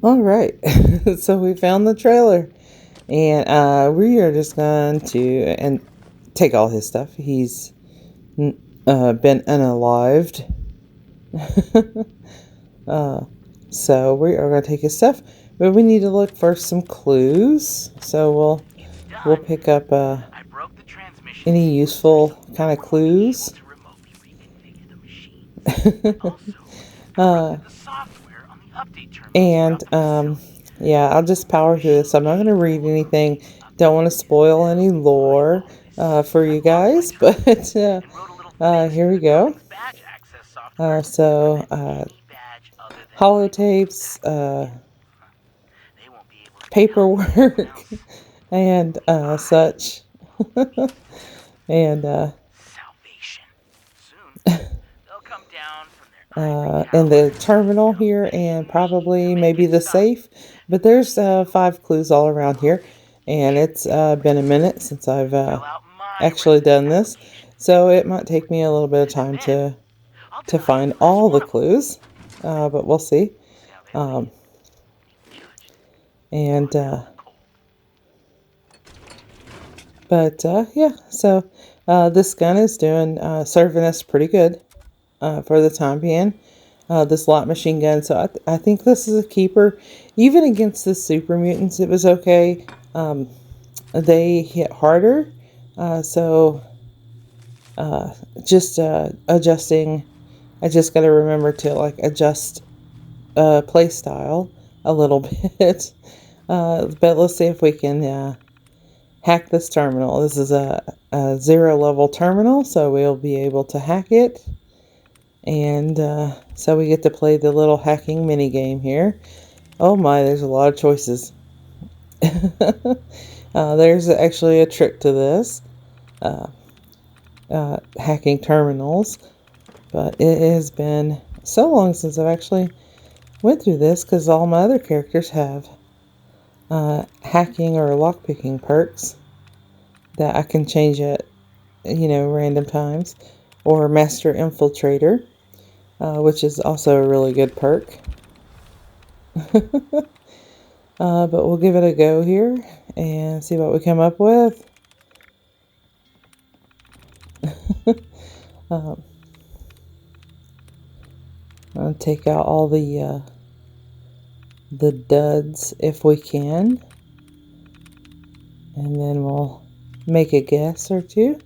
All right, so we found the trailer, and we are just going to and take all his stuff. He's been unalived, so we are going to take his stuff. But we need to look for some clues. So we'll pick up any useful kind of clues. And yeah, I'll just power through this. I'm not going to read anything. Don't want to spoil any lore for you guys, but here we go. Holotapes, paperwork, and such. And in the terminal here, and probably maybe the safe. But there's 5 clues all around here, and it's been a minute since I've actually done this, so it might take me a little bit of time to find all the clues, but we'll see. And but yeah, so this gun is doing serving us pretty good for the time being. This light machine gun, so I think this is a keeper. Even against the super mutants, it was okay. They hit harder, so just adjusting. I just got to remember to like adjust play style a little bit. But let's see if we can hack this terminal. This is a 0 level terminal, so we'll be able to hack it. And so we get to play the little hacking mini game here. Oh my, there's a lot of choices. There's actually a trick to this. Hacking terminals. But it has been so long since I've actually went through this because all my other characters have hacking or lockpicking perks that I can change at, random times. Or Master Infiltrator, which is also a really good perk. But we'll give it a go here and see what we come up with. I'll take out all the duds if we can, and then we'll make a guess or two.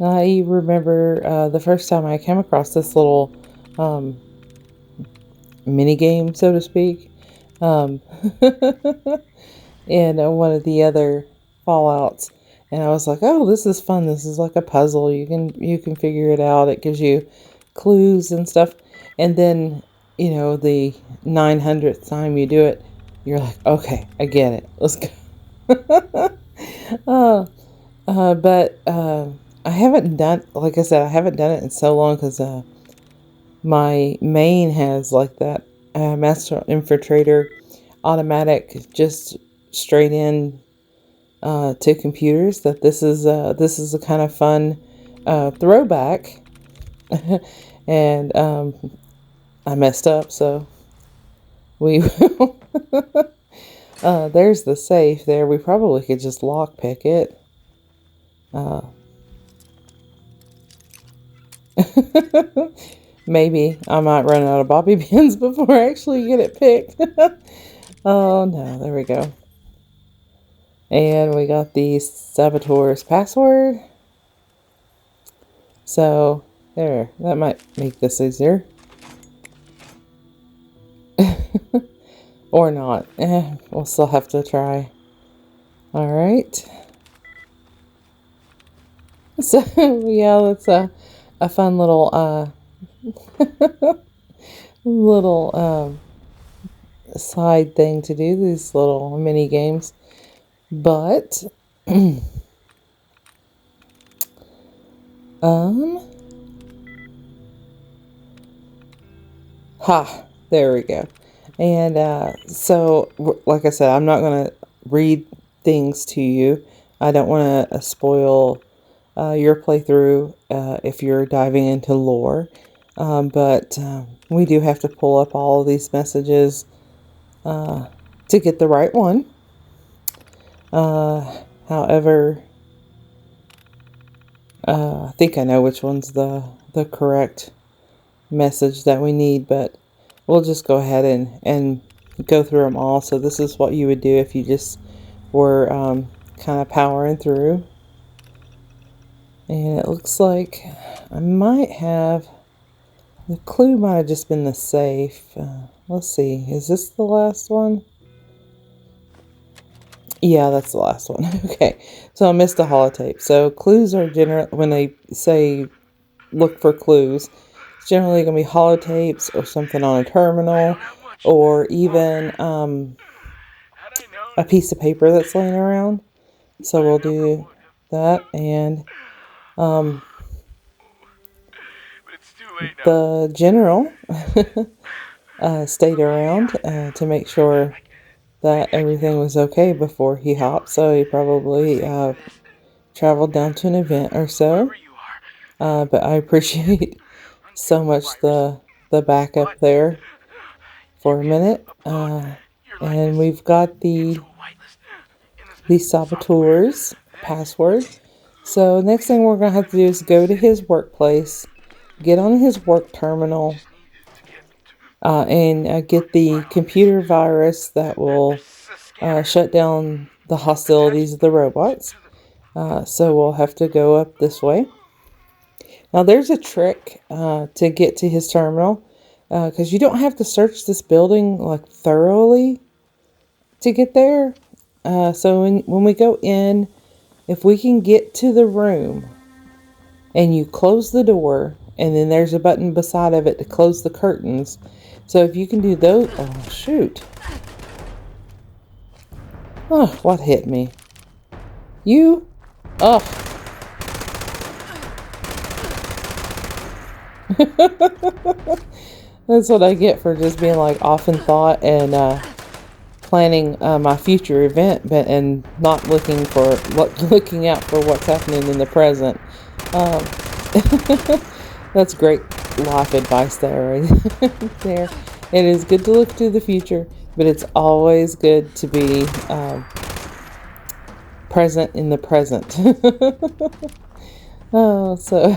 I remember the first time I came across this little mini game, so to speak, in one of the other Fallouts, and I was like, "Oh, this is fun! This is like a puzzle. You can figure it out. It gives you clues and stuff." And then, the 900th time you do it, you're like, "Okay, I get it. Let's go." But I haven't done, like I said, I haven't done it in so long because my main has like that Master Infiltrator automatic, just straight in to computers. That this is a kind of fun throwback, and I messed up, so we there's the safe there. We probably could just lockpick it. Maybe I might run out of bobby pins before I actually get it picked. Oh no, there we go. And we got the saboteur's password. So there, that might make this easier. Or not. We'll still have to try. Alright. So yeah, that's a fun little little side thing to do, these little mini games. But there we go. And so, like I said, I'm not going to read things to you. I don't want to spoil your playthrough if you're diving into lore. But we do have to pull up all of these messages to get the right one. However, I think I know which one's the correct message that we need, but we'll just go ahead and go through them all. So this is what you would do if you just were kind of powering through. And it looks like I might have, the clue might have just been the safe. Let's see, is this the last one? Yeah, that's the last one. Okay, so I missed the holotape. So clues are general when they say look for clues. It's generally going to be holotapes or something on a terminal, or even a piece of paper that's laying around. So we'll do that, and the general stayed around to make sure that everything was okay before he hopped. So he probably traveled down to an event or so. But I appreciate so much the backup there for a minute. And we've got the saboteurs password. So next thing we're going to have to do is go to his workplace, get on his work terminal, and get the computer virus that will shut down the hostilities of the robots. So we'll have to go up this way. Now there's a trick to get to his terminal, because you don't have to search this building like thoroughly to get there. So when we go in, if we can get to the room and you close the door, and then there's a button beside of it to close the curtains. So if you can do those, oh shoot. Oh, what hit me? You? Oh. That's what I get for just being like off in thought and planning my future event, but and not looking out for what's happening in the present. That's great life advice there, right there. It is good to look to the future, but it's always good to be present in the present. Oh, so.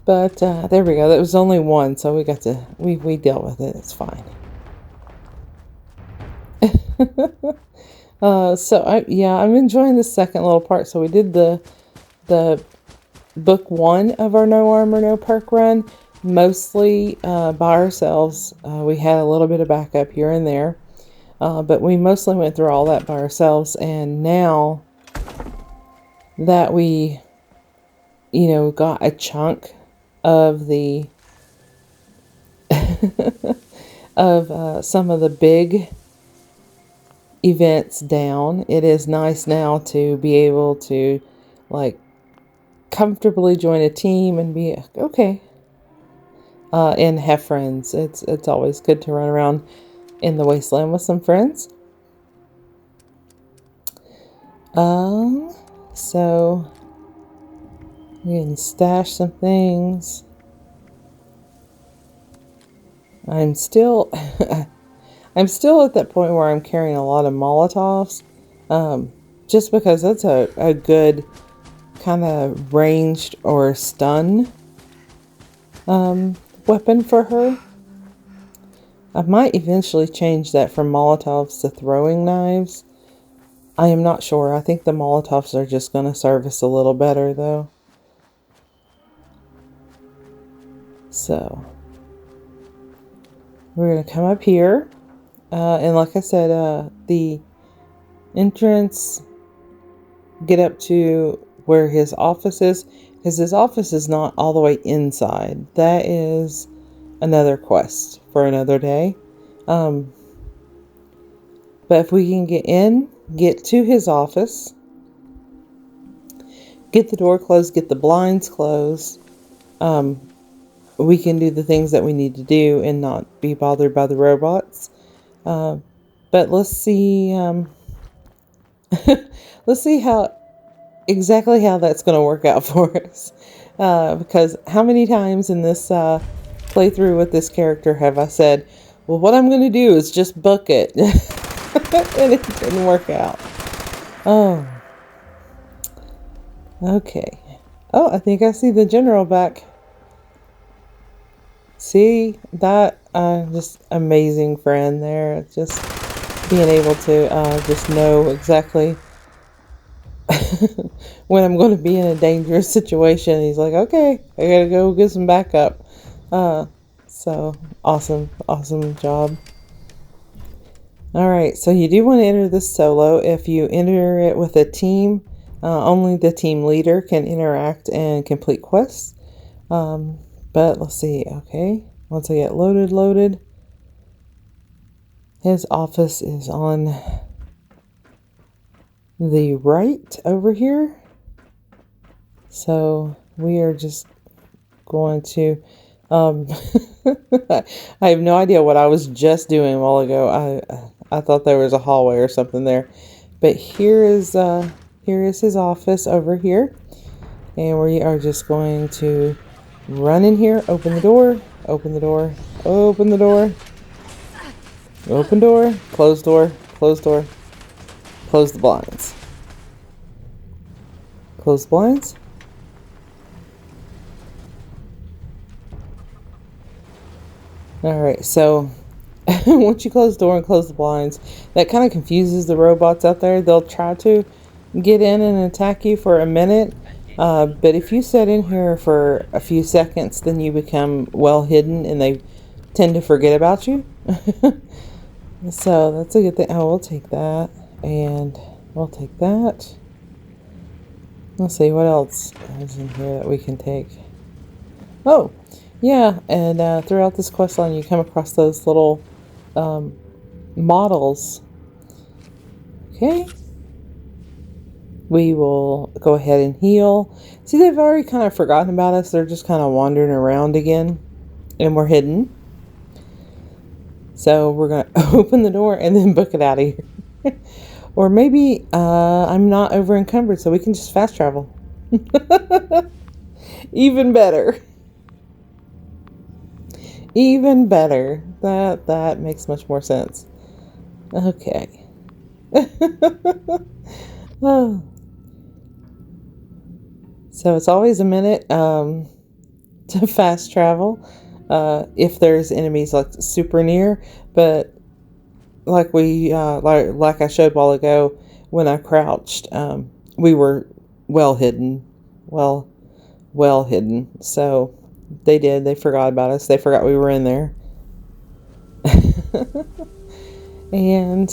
But there we go. That was only one, so we dealt with it. It's fine. So I'm enjoying the second little part. So we did the book one of our No Armor No Perk run mostly by ourselves. We had a little bit of backup here and there, but we mostly went through all that by ourselves. And now that we, got a chunk of the of some of the big events down, it is nice now to be able to like comfortably join a team and be okay and have friends. It's always good to run around in the wasteland with some friends. So we can stash some things. I'm still I'm still at that point where I'm carrying a lot of Molotovs, just because that's a good kind of ranged or stun weapon for her. I might eventually change that from Molotovs to throwing knives. I am not sure. I think the Molotovs are just going to serve us a little better though. So we're going to come up here. And like I said, the entrance, get up to where his office is, because his office is not all the way inside. That is another quest for another day. But if we can get to his office, get the door closed, get the blinds closed, we can do the things that we need to do and not be bothered by the robots. But let's see. Let's see how exactly how that's going to work out for us. Because how many times in this playthrough with this character have I said, well, what I'm going to do is just book it. And it didn't work out. Oh. Okay. Oh, I think I see the general back. See that? Just amazing friend there. Just being able to just know exactly when I'm going to be in a dangerous situation. He's like, okay, I gotta go get some backup. So awesome job. All right, so you do want to enter this solo. If you enter it with a team, only the team leader can interact and complete quests. But let's see. Okay, once I get loaded, his office is on the right over here. So we are just going to I have no idea what I was just doing a while ago. I thought there was a hallway or something there. But here is his office over here. And we are just going to run in here, open the door, open the door, open the door, open door, close door, close door, close the blinds. Close the blinds. Alright, so once you close the door and close the blinds, that kind of confuses the robots out there. They'll try to get in and attack you for a minute, but if you sit in here for a few seconds, then you become well hidden and they tend to forget about you. So that's a good thing. Oh, we'll take that, and we'll take that. Let's see, what else is in here that we can take? Oh, yeah, and throughout this quest line, you come across those little models. Okay. We will go ahead and heal. See, they've already kind of forgotten about us. They're just kind of wandering around again, and we're hidden. So we're going to open the door and then book it out of here. Or maybe I'm not over encumbered, so we can just fast travel. Even better. Even better. That makes much more sense. Okay. Oh. So it's always a minute to fast travel if there's enemies like super near, but like like I showed a while ago when I crouched, we were well hidden. Well hidden. So they forgot about us. They forgot we were in there. And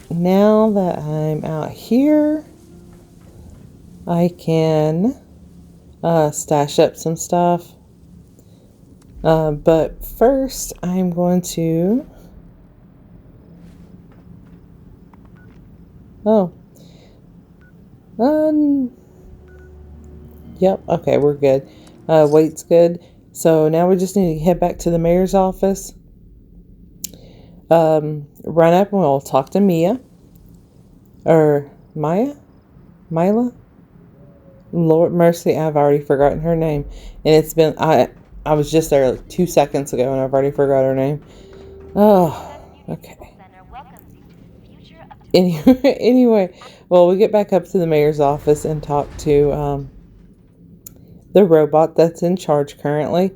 now that I'm out here, I can stash up some stuff. But first, I'm going to... Oh. Yep, okay, we're good. Weight's good. So now we just need to head back to the mayor's office. Run up and we'll talk to Mia. Or Maya? Mila? Lord mercy, I've already forgotten her name. And it's been... I was just there like 2 seconds ago and I've already forgot her name. Oh, okay. Anyway, well, we get back up to the mayor's office and talk to the robot that's in charge currently.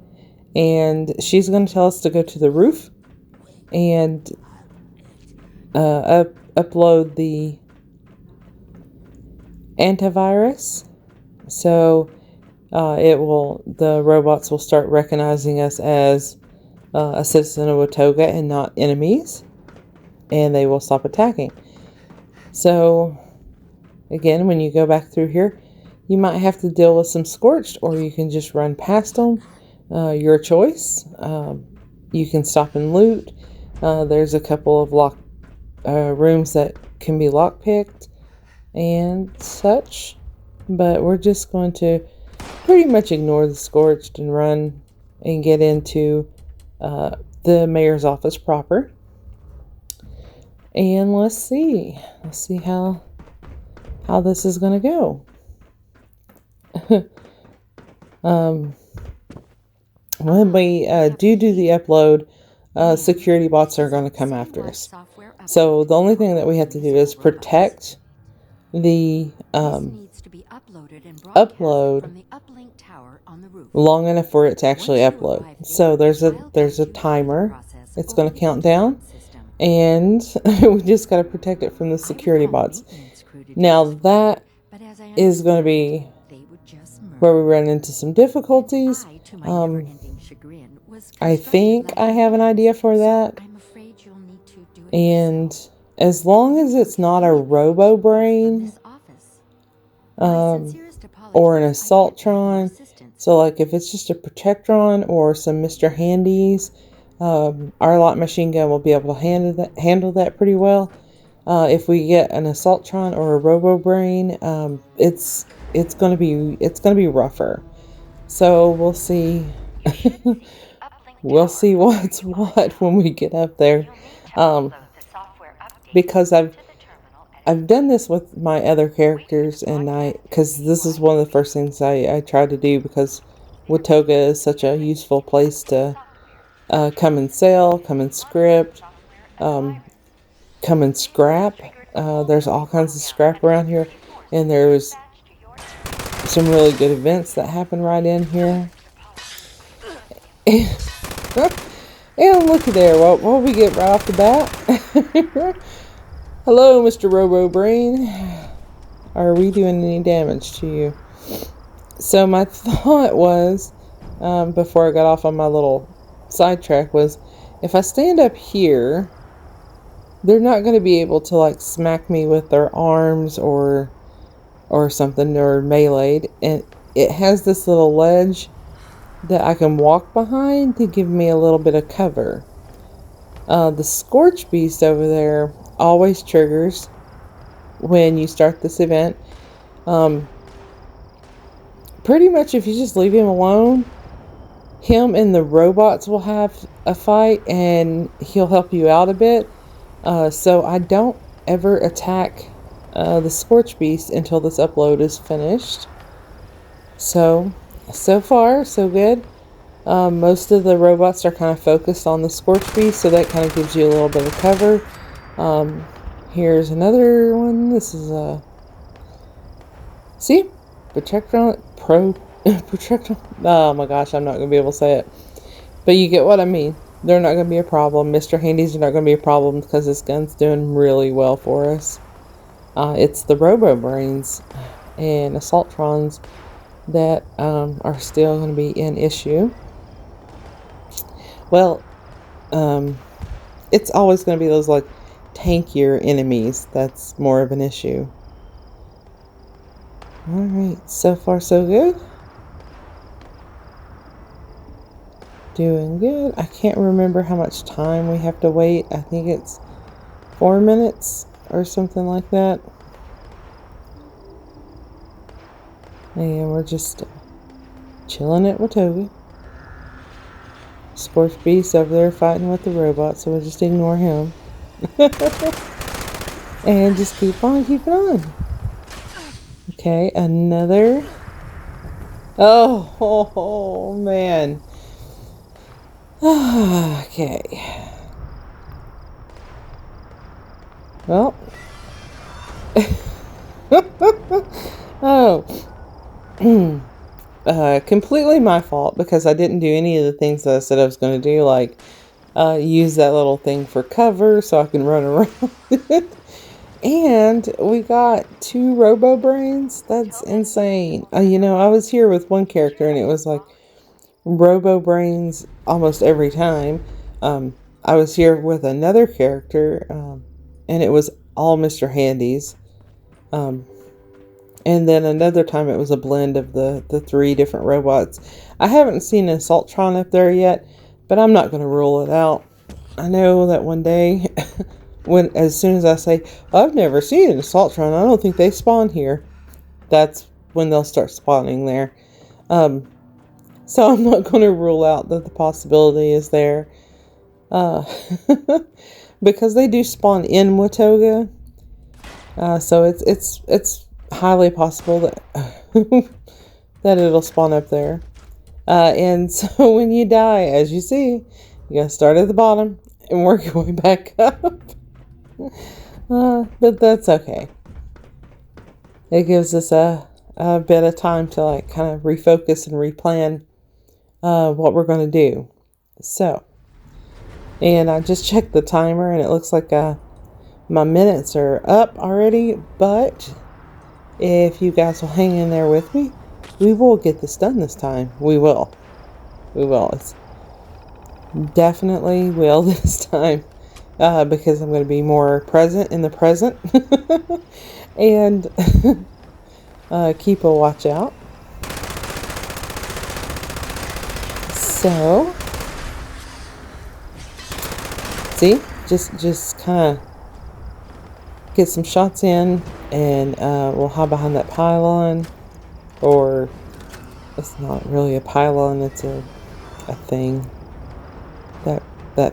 And she's going to tell us to go to the roof and upload the antivirus. So the robots will start recognizing us as a citizen of Watoga and not enemies. And they will stop attacking. So, again, when you go back through here, you might have to deal with some scorched, or you can just run past them. Your choice. You can stop and loot. There's a couple of rooms that can be lockpicked and such. But we're just going to pretty much ignore the scorched and run and get into the mayor's office proper. And let's see how this is going to go. When we do the upload, security bots are going to come after us. So the only thing that we have to do is protect the upload long enough for it to actually upload. So there's a timer. It's going to count down, and we just got to protect it from the security bots. Now that is going to be where we run into some difficulties. I think I have an idea for that. And as long as it's not a robo brain or an assaultron, so like if it's just a protectron or some Mr. Handies, our light machine gun will be able to handle that pretty well. If we get an assaultron or a robo brain, it's gonna be rougher. So we'll see. We'll see what's what when we get up there. Because I've done this with my other characters, and because this is one of the first things I try to do, because Watoga is such a useful place to come and sell, come and script, come and scrap. There's all kinds of scrap around here, and there's some really good events that happen right in here. And looky there, what we get right off the bat? Hello, Mr. Robo Brain. Are we doing any damage to you? So my thought was, before I got off on my little sidetrack, was if I stand up here, they're not going to be able to like smack me with their arms or something, or meleeed. And it has this little ledge that I can walk behind to give me a little bit of cover. The Scorch Beast over there always triggers when you start this event. Pretty much if you just leave him alone, him and the robots will have a fight, and he'll help you out a bit. So I don't ever attack the Scorch Beast until this upload is finished. So far, so good. Most of the robots are kind of focused on the Scorch Beast, so that kind of gives you a little bit of cover. Here's another one. This is see? Protectron. Oh my gosh, I'm not going to be able to say it. But you get what I mean. They're not going to be a problem. Mr. Handies are not going to be a problem because this gun's doing really well for us. It's the Robo Brains and Assaultrons that are still going to be an issue. Well, it's always going to be those like tankier enemies that's more of an issue. Alright, so far so good. Doing good. I can't remember how much time we have to wait. I think it's 4 minutes or something like that. And we're just chilling at Watoga. Scorch Beast over there fighting with the robot, so we'll just ignore him. And just keep on keeping on. Okay, another. Oh man. Okay. Well. Oh. Completely my fault, because I didn't do any of the things that I said I was going to do, like use that little thing for cover so I can run around. And we got 2 Robo Brains. That's insane. I was here with one character and it was like Robo Brains almost every time. I was here with another character and it was all Mr. Handies. And then another time it was a blend of the 3 different robots. I haven't seen an Assaultron up there yet, but I'm not going to rule it out. I know that one day, as soon as I say, I've never seen an Assaultron, I don't think they spawn here, that's when they'll start spawning there. So I'm not going to rule out that the possibility is there. Uh, because they do spawn in Watoga, so it's highly possible that that it'll spawn up there. And so when you die, as you see, you gotta start at the bottom and work your way back up. But that's okay. It gives us a bit of time to like kind of refocus and replan what we're going to do. So, and I just checked the timer and it looks like my minutes are up already, but if you guys will hang in there with me, we will get this done this time. We will. It's definitely will this time, because I'm going to be more present in the present and keep a watch out. So, see, just kind of get some shots in, and we'll hide behind that pylon, or it's not really a pylon, it's a thing, that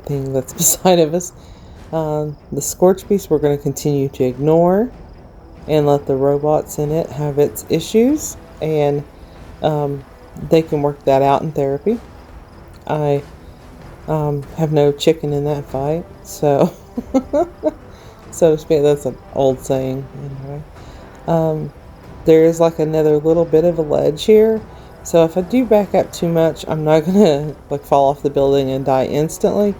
thing that's beside of us. The Scorch Beast we're going to continue to ignore and let the robots in it have its issues, and they can work that out in therapy. I have no chicken in that fight, so so to speak. That's an old saying anyway. There is like another little bit of a ledge here, so if I do back up too much, I'm not gonna like fall off the building and die instantly,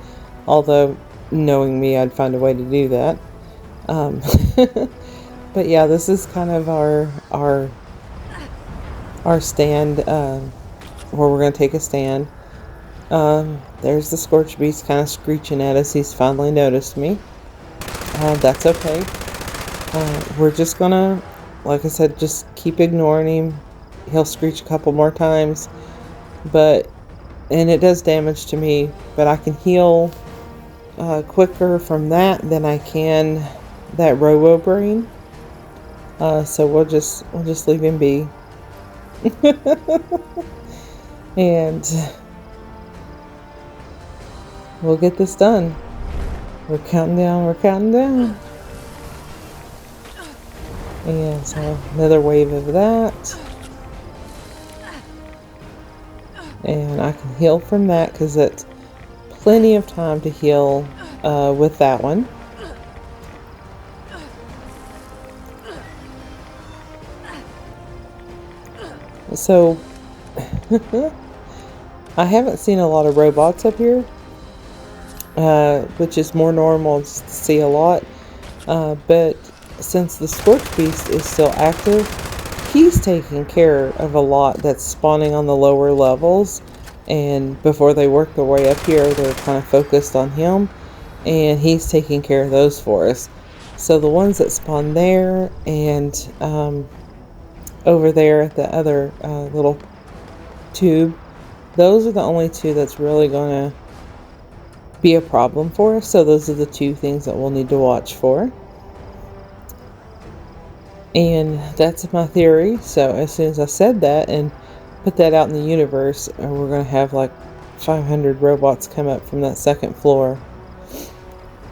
although knowing me, I'd find a way to do that. But yeah, this is kind of our stand, where we're going to take a stand. There's the Scorch Beast kind of screeching at us. He's finally noticed me. That's okay. We're just going to, like I said, just keep ignoring him. He'll screech a couple more times. And it does damage to me, but I can heal quicker from that than I can that Robo Brain. So we'll just leave him be. And we'll get this done. We're counting down. And so another wave of that. And I can heal from that because it's plenty of time to heal with that one. So, I haven't seen a lot of robots up here, which is more normal to see a lot, but since the Scorch Beast is still active, he's taking care of a lot that's spawning on the lower levels, and before they work their way up here, they're kind of focused on him, and he's taking care of those for us. So the ones that spawn there and over there at the other little tube, those are the only two that's really going to be a problem for us. So those are the two things that we'll need to watch for. And that's my theory. So as soon as I said that and put that out in the universe, we're going to have like 500 robots come up from that second floor.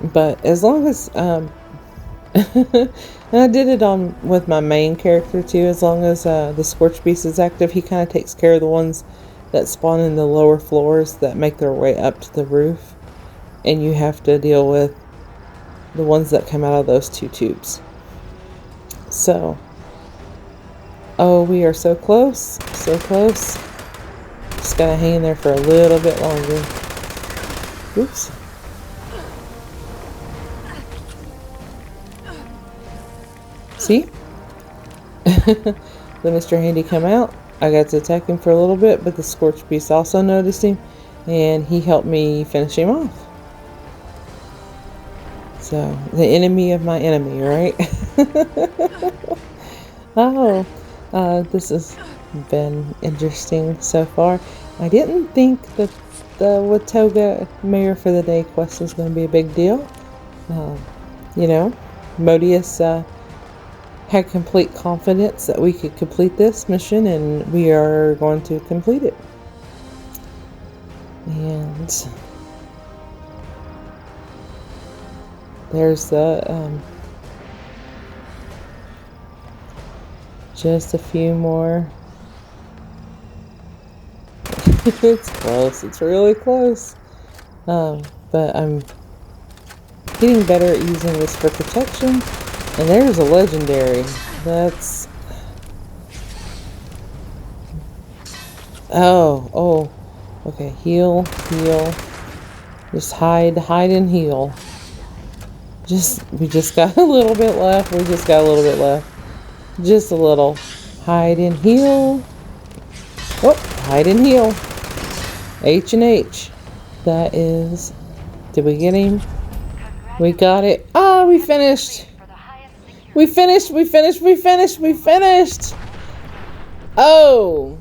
But as long as and I did it with my main character too. As long as the Scorch Beast is active, he kind of takes care of the ones that spawn in the lower floors that make their way up to the roof, and you have to deal with the ones that come out of those two tubes. So, oh, we are so close, Just gotta hang in there for a little bit longer. Oops. See? Let Mr. Handy come out. I got to attack him for a little bit, but the Scorch Beast also noticed him, and he helped me finish him off. So, the enemy of my enemy, right? Oh, this has been interesting so far. I didn't think that the Watoga Mayor for the Day quest was going to be a big deal. Modius had complete confidence that we could complete this mission, and we are going to complete it. And there's the just a few more. It's close. It's really close. But I'm getting better at using this for protection. And there's a legendary. That's... Oh. Okay, heal. Just hide and heal. We just got a little bit left. Just a little. Hide and heal. Oh, hide and heal. H and H. That is... Did we get him? We got it. Oh, we finished. We finished. Oh.